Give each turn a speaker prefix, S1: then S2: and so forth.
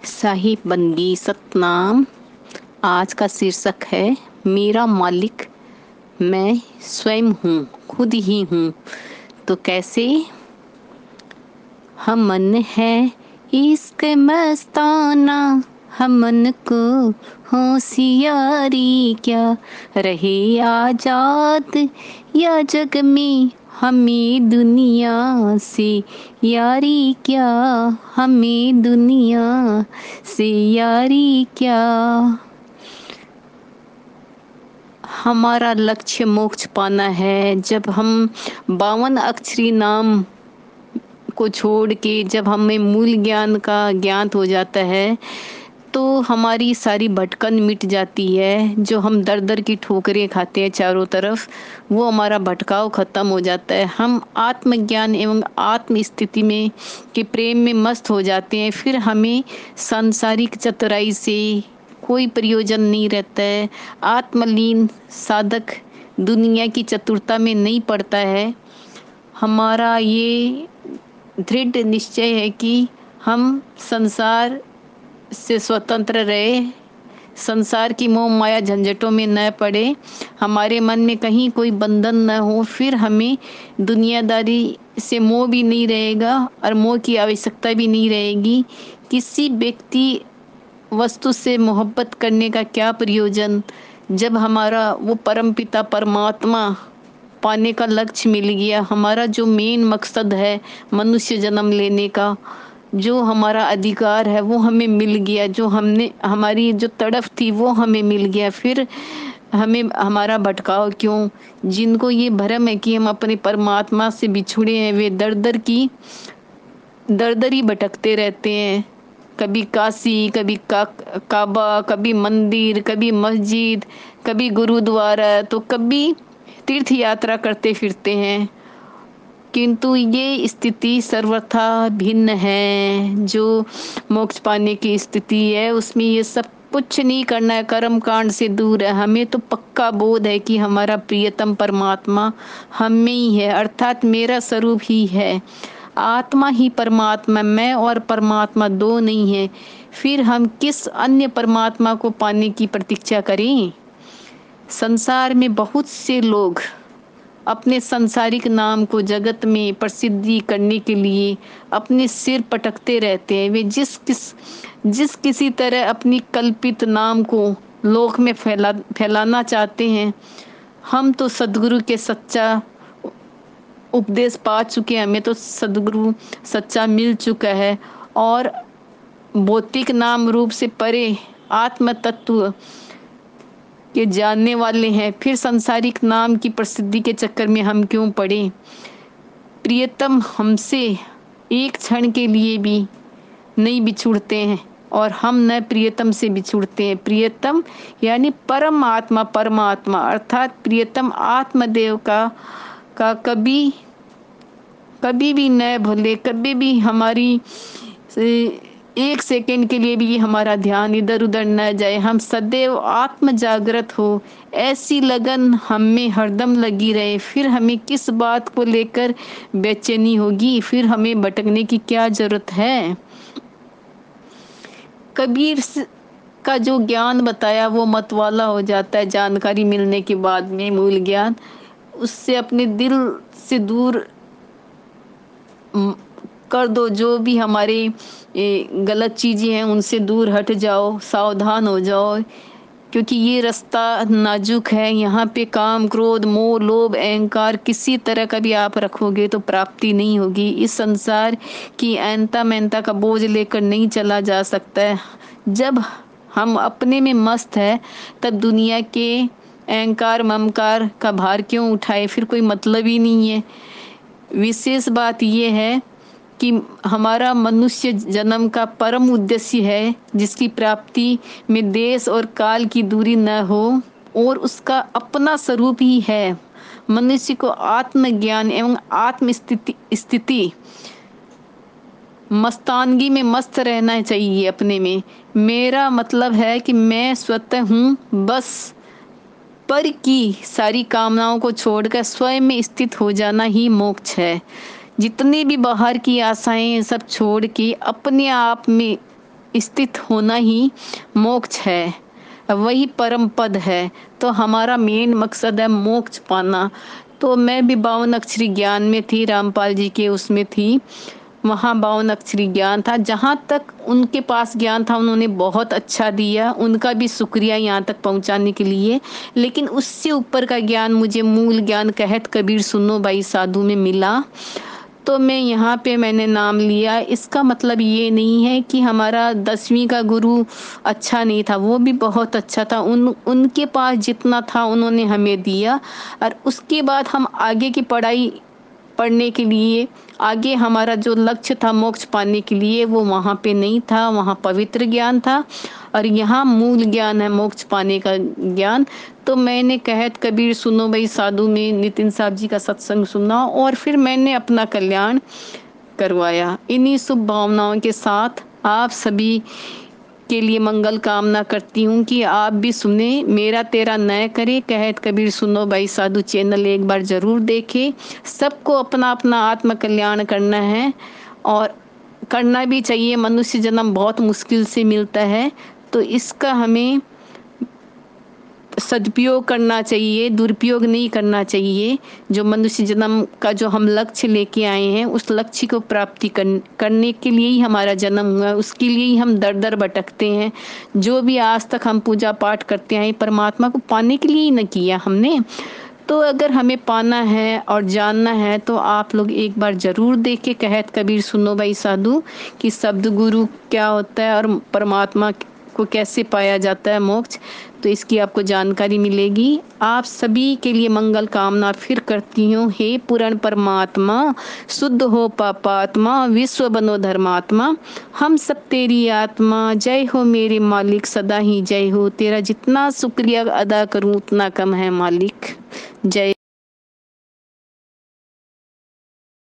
S1: साहिब बंदी सतनाम। आज का शीर्षक है मेरा मालिक मैं स्वयं हूँ, खुद ही हूँ। तो कैसे? हम मन है इश्क मस्ताना, हम मन को होशियारी क्या, रहे आजाद या जग में हमें दुनिया से यारी क्या, हमें दुनिया से यारी क्या। हमारा लक्ष्य मोक्ष पाना है। जब हम 52 अक्षरी नाम को छोड़ के जब हमें मूल ज्ञान का ज्ञात हो जाता है तो हमारी सारी भटकन मिट जाती है। जो हम दर दर की ठोकरें खाते हैं चारों तरफ, वो हमारा भटकाव खत्म हो जाता है। हम आत्मज्ञान एवं आत्म स्थिति में के प्रेम में मस्त हो जाते हैं। फिर हमें सांसारिक चतुराई से कोई प्रयोजन नहीं रहता है। आत्मलीन साधक दुनिया की चतुरता में नहीं पड़ता है। हमारा ये दृढ़ निश्चय है कि हम संसार से स्वतंत्र रहे, संसार की मोह माया झंझटों में न पड़े, हमारे मन में कहीं कोई बंधन न हो। फिर हमें दुनियादारी से मोह भी नहीं रहेगा और मोह की आवश्यकता भी नहीं रहेगी। किसी व्यक्ति वस्तु से मोहब्बत करने का क्या प्रयोजन, जब हमारा वो परमपिता परमात्मा पाने का लक्ष्य मिल गया। हमारा जो मेन मकसद है मनुष्य जन्म लेने का, जो हमारा अधिकार है वो हमें मिल गया। जो हमने हमारी जो तड़फ थी वो हमें मिल गया। फिर हमें हमारा भटकाव क्यों? जिनको ये भ्रम है कि हम अपने परमात्मा से बिछुड़े हैं, वे दर दर ही भटकते रहते हैं। कभी काशी, कभी काबा, कभी मंदिर, कभी मस्जिद, कभी गुरुद्वारा, तो कभी तीर्थ यात्रा करते फिरते हैं। किंतु ये स्थिति सर्वथा भिन्न है। जो मोक्ष पाने की स्थिति है उसमें ये सब कुछ नहीं करना है, कर्म कांड से दूर है। हमें तो पक्का बोध है कि हमारा प्रियतम परमात्मा हम में ही है, अर्थात मेरा स्वरूप ही है। आत्मा ही परमात्मा, मैं और परमात्मा दो नहीं है। फिर हम किस अन्य परमात्मा को पाने की प्रतीक्षा करें? संसार में बहुत से लोग अपने सांसारिक नाम को जगत में प्रसिद्धि करने के लिए अपने सिर पटकते रहते हैं। वे जिस किसी तरह अपनी कल्पित नाम को लोक में फैलाना चाहते हैं। हम तो सदगुरु के सच्चा उपदेश पा चुके हैं, हमें तो सदगुरु सच्चा मिल चुका है और भौतिक नाम रूप से परे आत्म तत्व के जानने वाले हैं। फिर सांसारिक नाम की प्रसिद्धि के चक्कर में हम क्यों पड़े? प्रियतम हमसे एक क्षण के लिए भी नहीं बिछुड़ते हैं और हम न प्रियतम से बिछुड़ते हैं। प्रियतम यानी परमात्मा, परमात्मा अर्थात प्रियतम आत्मदेव का कभी कभी भी न भूले, कभी भी हमारी एक सेकंड के लिए भी हमारा ध्यान इधर उधर न जाए। हम सदैव आत्म जागृत हो, ऐसी लगन हम में हरदम लगी रहे। फिर हमें किस बात को लेकर बेचैनी होगी? फिर हमें भटकने की क्या जरूरत है? कबीर का जो ज्ञान बताया वो मतवाला हो जाता है जानकारी मिलने के बाद में। मूल ज्ञान उससे अपने दिल से दूर कर दो। जो भी हमारे गलत चीजें हैं उनसे दूर हट जाओ, सावधान हो जाओ, क्योंकि ये रास्ता नाजुक है। यहाँ पे काम, क्रोध, मोह, लोभ, अहंकार किसी तरह का भी आप रखोगे तो प्राप्ति नहीं होगी। इस संसार की अहंता महंता का बोझ लेकर नहीं चला जा सकता है। जब हम अपने में मस्त है तब दुनिया के अहंकार ममकार का भार क्यों उठाए? फिर कोई मतलब ही नहीं है। विशेष बात यह है कि हमारा मनुष्य जन्म का परम उद्देश्य है जिसकी प्राप्ति में देश और काल की दूरी न हो और उसका अपना स्वरूप ही है। मनुष्य को आत्मज्ञान एवं आत्म स्थिति मस्तानगी में मस्त रहना चाहिए अपने में। मेरा मतलब है कि मैं स्वतः हूँ, बस पर की सारी कामनाओं को छोड़कर स्वयं में स्थित हो जाना ही मोक्ष है। जितनी भी बाहर की आशाएं सब छोड़ के अपने आप में स्थित होना ही मोक्ष है, वही परम पद है। तो हमारा मेन मकसद है मोक्ष पाना। तो मैं भी 52 अक्षरी ज्ञान में थी, रामपाल जी के उसमें थी, वहाँ 52 अक्षरी ज्ञान था। जहाँ तक उनके पास ज्ञान था उन्होंने बहुत अच्छा दिया, उनका भी शुक्रिया यहाँ तक पहुँचाने के लिए। लेकिन उससे ऊपर का ज्ञान मुझे मूल ज्ञान कहत कबीर सुनो भाई साधु में मिला। तो मैं यहाँ पे मैंने नाम लिया। इसका मतलब ये नहीं है कि हमारा 10वीं का गुरु अच्छा नहीं था, वो भी बहुत अच्छा था। उनके पास जितना था उन्होंने हमें दिया। और उसके बाद हम आगे की पढ़ाई पढ़ने के लिए, आगे हमारा जो लक्ष्य था मोक्ष पाने के लिए, वो वहाँ पे नहीं था। वहाँ पवित्र ज्ञान था और यहाँ मूल ज्ञान है मोक्ष पाने का ज्ञान। तो मैंने कहत कबीर सुनो भाई साधु में नितिन साहब जी का सत्संग सुना और फिर मैंने अपना कल्याण करवाया। इन्हीं शुभ भावनाओं के साथ आप सभी के लिए मंगल कामना करती हूँ कि आप भी सुने, मेरा तेरा नय करे। कहत कबीर सुनो भाई साधु चैनल एक बार जरूर देखें। सबको अपना अपना आत्म कल्याण करना है और करना भी चाहिए। मनुष्य जन्म बहुत मुश्किल से मिलता है, तो इसका हमें सदुपयोग करना चाहिए, दुरुपयोग नहीं करना चाहिए। जो मनुष्य जन्म का जो हम लक्ष्य लेके आए हैं, उस लक्ष्य को प्राप्ति करने के लिए ही हमारा जन्म हुआ है, उसके लिए ही हम दर दर भटकते हैं। जो भी आज तक हम पूजा पाठ करते हैं, परमात्मा को पाने के लिए ही न किया हमने। तो अगर हमें पाना है और जानना है तो आप लोग एक बार जरूर देखें कहत कबीर सुनो भाई साधु कि शब्द गुरु क्या होता है और परमात्मा को कैसे पाया जाता है मोक्ष। तो इसकी आपको जानकारी मिलेगी। आप सभी के लिए मंगल कामना फिर करती हूँ। हे पूर्ण परमात्मा, शुद्ध हो पापात्मा, विश्व बनो धर्मात्मा, हम सब तेरी आत्मा। जय हो मेरे मालिक, सदा ही जय हो। तेरा जितना शुक्रिया अदा करूँ उतना कम है मालिक। जय।